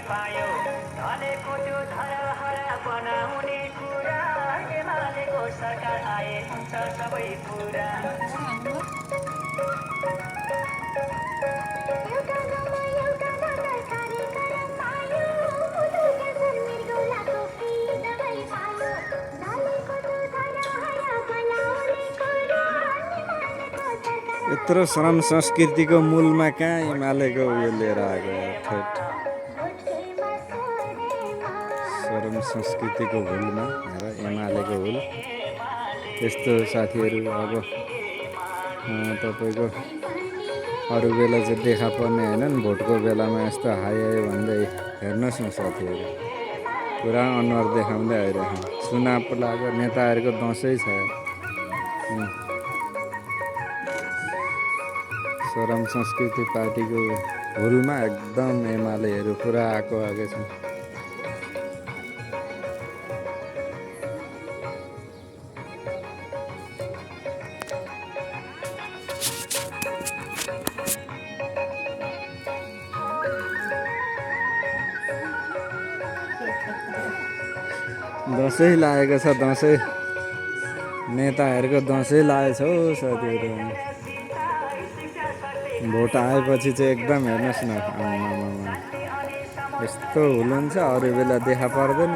पायो ढलेको त्यो धरहरा बनाउने कुरा एमालेको सरकार आए हुन्छ सबै पुरा यत्रो श्रम संस्कृतिको मूलमा कहाँ एमालेको उयो लिएर आएको ठेट श्रम संस्कृतिको हुलमा र एमालेको हुल त्यस्तो साथीहरू अब तपाईँको अरू बेला चाहिँ देखा पर्ने होइन नि भोटको बेलामा यस्तो हाई आयो भन्दै हेर्नुहोस् न साथीहरू पुरा अनुहार देखाउँदै आइरहेको चुनाव लागेको नेताहरूको दसैँ छ श्रम संस्कृति पार्टीको हुलमा एकदम एमालेहरू पुरा आएको छ दसैँ लागेको छ दसैँ नेताहरूको दसैँ लागेको छ हौ साथीहरू भोट आएपछि चाहिँ एकदम हेर्नुहोस् न यस्तो हुनुहुन्छ अरू बेला देखा पर्दैन